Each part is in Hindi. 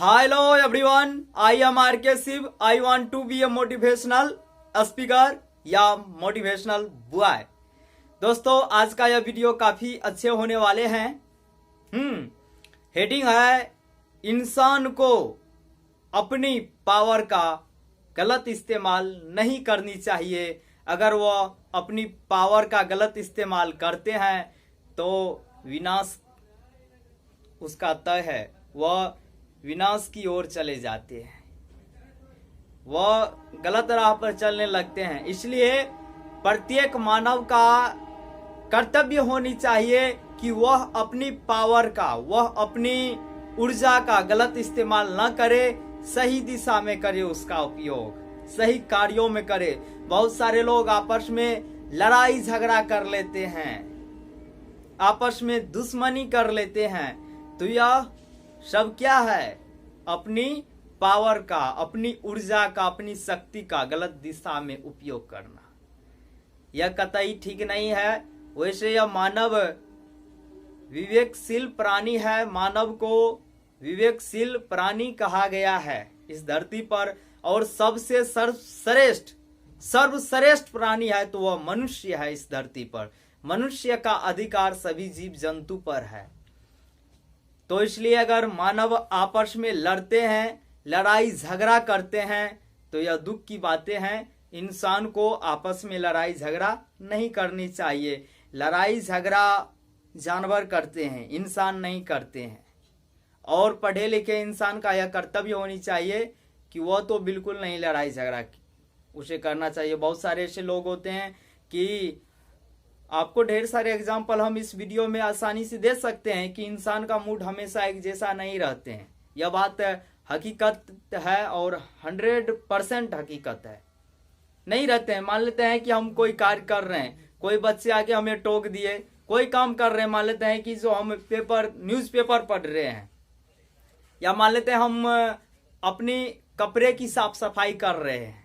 Hello everyone, I am RK Shiv. I want to be a motivational speaker या मोटिवेशनल बॉय। दोस्तों आज का यह वीडियो काफी अच्छे होने वाले हैं। हेडिंग है इंसान को अपनी पावर का गलत इस्तेमाल नहीं करनी चाहिए। अगर वह अपनी पावर का गलत इस्तेमाल करते हैं तो विनाश उसका तय है, वह विनाश की ओर चले जाते हैं, वह गलत राह पर चलने लगते हैं। इसलिए प्रत्येक मानव का कर्तव्य होनी चाहिए कि वह अपनी पावर का, वह अपनी ऊर्जा का गलत इस्तेमाल न करे, सही दिशा में करे, उसका उपयोग सही कार्यों में करे। बहुत सारे लोग आपस में लड़ाई झगड़ा कर लेते हैं, आपस में दुश्मनी कर लेते हैं। तो यह सब क्या है? अपनी पावर का, अपनी ऊर्जा का, अपनी शक्ति का गलत दिशा में उपयोग करना यह कतई ठीक नहीं है। वैसे यह मानव विवेकशील प्राणी है, मानव को विवेकशील प्राणी कहा गया है इस धरती पर, और सबसे सर्वश्रेष्ठ प्राणी है तो वह मनुष्य है इस धरती पर। मनुष्य का अधिकार सभी जीव जंतु पर है। तो इसलिए अगर मानव आपस में लड़ते हैं, लड़ाई झगड़ा करते हैं, तो यह दुख की बातें हैं। इंसान को आपस में लड़ाई झगड़ा नहीं करनी चाहिए। लड़ाई झगड़ा जानवर करते हैं, इंसान नहीं करते हैं। और पढ़े लिखे इंसान का यह कर्तव्य होनी चाहिए कि वह तो बिल्कुल नहीं लड़ाई झगड़ा उसे करना चाहिए। बहुत सारे ऐसे लोग होते हैं कि आपको ढेर सारे एग्जाम्पल हम इस वीडियो में आसानी से दे सकते हैं कि इंसान का मूड हमेशा एक जैसा नहीं रहते हैं। यह बात हकीकत है और 100% हकीकत है, नहीं रहते हैं। मान लेते हैं कि हम कोई कार्य कर रहे हैं, कोई बच्चे आके हमें टोक दिए, कोई काम कर रहे हैं, मान लेते हैं कि जो हम न्यूज़पेपर पढ़ रहे हैं, या मान लेते हैं हम अपनी कपड़े की साफ सफाई कर रहे हैं,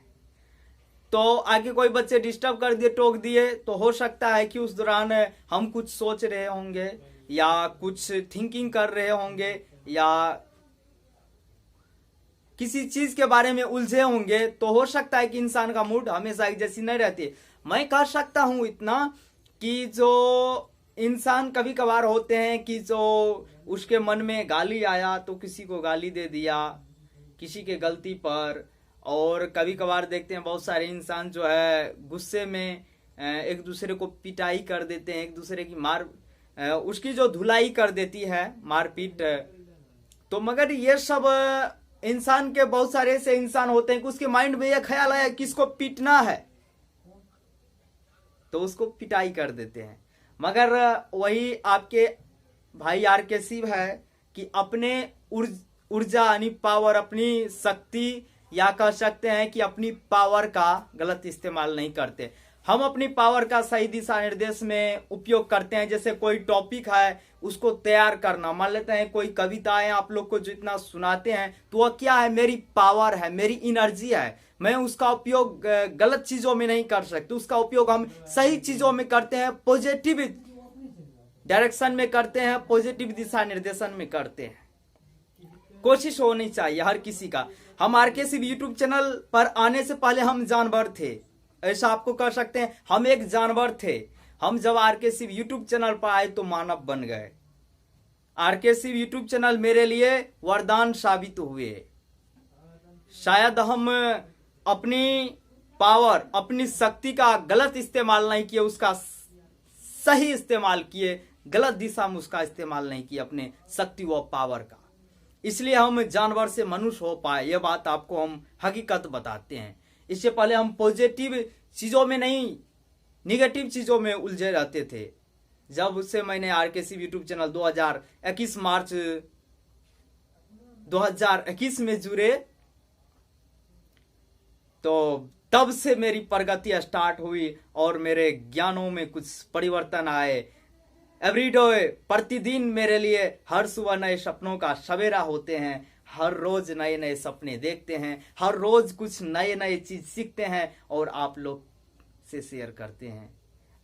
तो आगे कोई बच्चे डिस्टर्ब कर दिए, टोक दिए, तो हो सकता है कि उस दौरान हम कुछ सोच रहे होंगे या कुछ थिंकिंग कर रहे होंगे या किसी चीज के बारे में उलझे होंगे। तो हो सकता है कि इंसान का मूड हमेशा एक जैसी नहीं रहती। मैं कह सकता हूं इतना कि जो इंसान कभी कभार होते हैं कि जो उसके मन में गाली आया तो किसी को गाली दे दिया किसी के गलती पर। और कभी कभार देखते हैं बहुत सारे इंसान जो है गुस्से में एक दूसरे को पिटाई कर देते हैं, एक दूसरे की उसकी जो धुलाई कर देती है, मारपीट। तो मगर ये सब इंसान के बहुत सारे ऐसे इंसान होते हैं कि उसके माइंड में यह ख्याल आया किसको पीटना है तो उसको पिटाई कर देते हैं। मगर वही आपके भाई RK शिव है कि अपने ऊर्जा यानी पावर, अपनी शक्ति, या कह सकते हैं कि अपनी पावर का गलत इस्तेमाल नहीं करते। हम अपनी पावर का सही दिशा निर्देश में उपयोग करते हैं। जैसे कोई टॉपिक है उसको तैयार करना, मान लेते हैं कोई कविताएं आप लोग को जितना सुनाते हैं तो वह क्या है? मेरी पावर है, मेरी एनर्जी है। मैं उसका उपयोग गलत चीजों में नहीं कर सकते, उसका उपयोग हम सही चीजों में करते हैं, पॉजिटिव डायरेक्शन में करते हैं, पॉजिटिव दिशा निर्देशन में करते हैं। कोशिश होनी चाहिए हर किसी का। हम RK शिव यूट्यूब चैनल पर आने से पहले हम जानवर थे, ऐसा आपको कर सकते हैं। हम एक जानवर थे, हम जब RK शिव यूट्यूब चैनल पर आए तो मानव बन गए। RK शिव यूट्यूब चैनल मेरे लिए वरदान साबित हुए। शायद हम अपनी पावर, अपनी शक्ति का गलत इस्तेमाल नहीं किए, उसका सही इस्तेमाल किए, गलत दिशा में उसका इस्तेमाल नहीं किए, अपने शक्ति व पावर का। इसलिए हम जानवर से मनुष्य हो पाए। यह बात आपको हम हकीकत बताते हैं। इससे पहले हम पॉजिटिव चीजों में नहीं, निगेटिव चीजों में उलझे रहते थे। जब उससे मैंने RK शिव यूट्यूब चैनल 2021 मार्च 2021 में जुड़े तो तब से मेरी प्रगति स्टार्ट हुई और मेरे ज्ञानों में कुछ परिवर्तन आए। एवरीडे, प्रतिदिन मेरे लिए हर सुबह नए सपनों का सवेरा होते हैं। हर रोज नए नए सपने देखते हैं, हर रोज कुछ नए नए चीज सीखते हैं और आप लोग से शेयर करते हैं।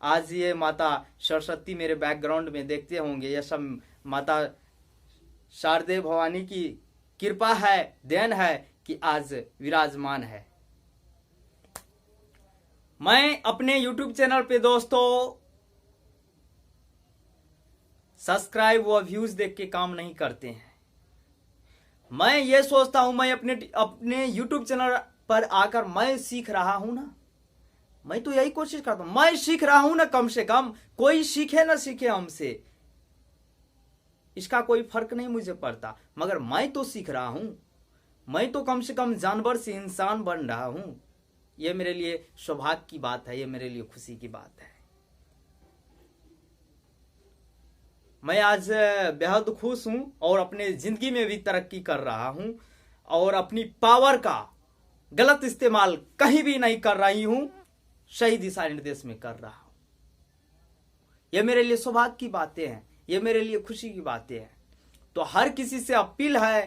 आज ये माता सरस्वती मेरे बैकग्राउंड में देखते होंगे, यह सब माता शारदे भवानी की कृपा है, देन है कि आज विराजमान है। मैं अपने YouTube चैनल पे दोस्तों सब्सक्राइब व व्यूज देख के काम नहीं करते हैं। मैं ये सोचता हूं मैं अपने YouTube चैनल पर आकर मैं सीख रहा हूं ना, मैं तो यही कोशिश करता हूं, मैं सीख रहा हूं ना, कम से कम कोई सीखे ना सीखे हमसे, इसका कोई फर्क नहीं मुझे पड़ता, मगर मैं तो सीख रहा हूं, मैं तो कम से कम जानवर से इंसान बन रहा हूं। यह मेरे लिए सौभाग्य की बात है, यह मेरे लिए खुशी की बात है। मैं आज बेहद खुश हूं और अपने जिंदगी में भी तरक्की कर रहा हूं और अपनी पावर का गलत इस्तेमाल कहीं भी नहीं कर रही हूं, सही दिशा निर्देश में कर रहा हूं। यह मेरे लिए सौभाग्य की बातें हैं, यह मेरे लिए खुशी की बातें हैं। तो हर किसी से अपील है,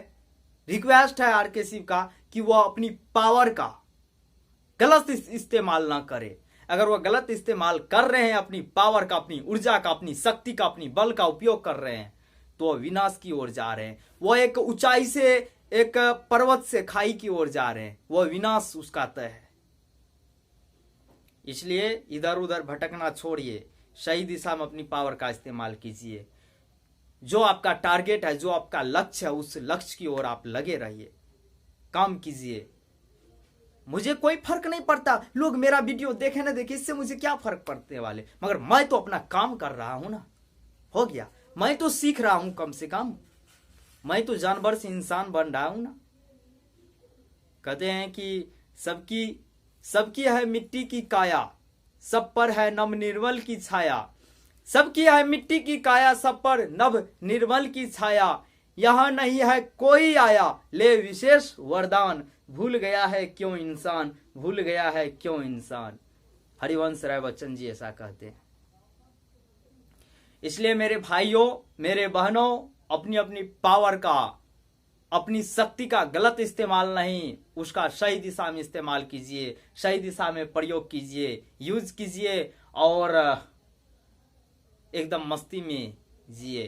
रिक्वेस्ट है आरके शिव का कि वह अपनी पावर का गलत इस्तेमाल ना करे। अगर वह गलत इस्तेमाल कर रहे हैं, अपनी पावर का, अपनी ऊर्जा का, अपनी शक्ति का, अपनी बल का उपयोग कर रहे हैं, तो वह विनाश की ओर जा रहे हैं। वह एक ऊंचाई से, एक पर्वत से खाई की ओर जा रहे हैं, वह विनाश उसका तय है। इसलिए इधर उधर भटकना छोड़िए, सही दिशा में अपनी पावर का इस्तेमाल कीजिए। जो आपका टारगेट है, जो आपका लक्ष्य है, उस लक्ष्य की ओर आप लगे रहिए, काम कीजिए। मुझे कोई फर्क नहीं पड़ता लोग मेरा वीडियो देखे ना देखे, इससे मुझे क्या फर्क पड़ने वाले, मगर मैं तो अपना काम कर रहा हूं ना, हो गया। मैं तो सीख रहा हूं, कम से कम मैं तो जानवर से इंसान बन रहा हूं ना। कहते हैं कि सबकी है मिट्टी की काया, सब पर है नव निर्मल की छाया। सबकी है मिट्टी की काया, सब पर नव निर्मल की छाया। यहां नहीं है कोई आया, ले विशेष वरदान। भूल गया है क्यों इंसान, भूल गया है क्यों इंसान। हरिवंश राय बच्चन जी ऐसा कहते हैं। इसलिए मेरे भाइयों, मेरे बहनों, अपनी अपनी पावर का, अपनी शक्ति का गलत इस्तेमाल नहीं, उसका सही दिशा में इस्तेमाल कीजिए, सही दिशा में प्रयोग कीजिए, यूज कीजिए और एकदम मस्ती में जिए।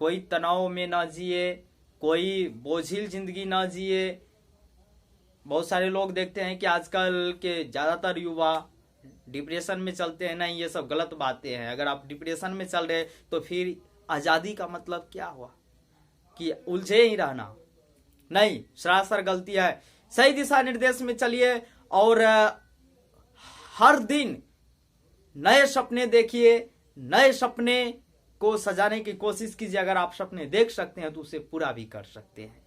कोई तनाव में ना जिए, कोई बोझिल जिंदगी ना जिए। बहुत सारे लोग देखते हैं कि आजकल के ज्यादातर युवा डिप्रेशन में चलते हैं। नहीं, ये सब गलत बातें हैं। अगर आप डिप्रेशन में चल रहे तो फिर आजादी का मतलब क्या हुआ, कि उलझे ही रहना? नहीं, सरासर गलती है। सही दिशा निर्देश में चलिए और हर दिन नए सपने देखिए, नए सपने को सजाने की कोशिश कीजिए। अगर आप सपने देख सकते हैं तो उसे पूरा भी कर सकते हैं।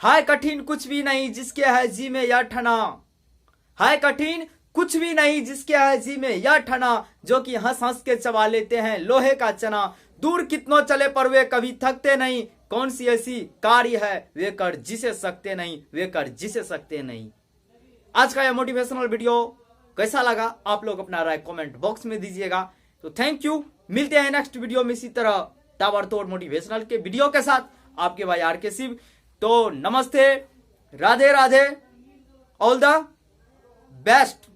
हाय कठिन कुछ भी नहीं जिसके है जी में यह ठना, हाय कठिन कुछ भी नहीं जिसके है जी में यह ठना। जो कि हंस हंस के चबा लेते हैं लोहे का चना। दूर कितनों चले पर वे कभी थकते नहीं। कौन सी ऐसी कार्य है वे कर जिसे सकते नहीं, वे कर जिसे सकते नहीं। आज का यह मोटिवेशनल वीडियो कैसा लगा आप लोग अपना राय कमेंट बॉक्स में दीजिएगा। तो थैंक यू, मिलते हैं नेक्स्ट वीडियो में इसी तरह ताबड़तोड़ मोटिवेशनल के वीडियो के साथ। आपके भाई आरके शिव। तो नमस्ते, Radhe Radhe, all the best.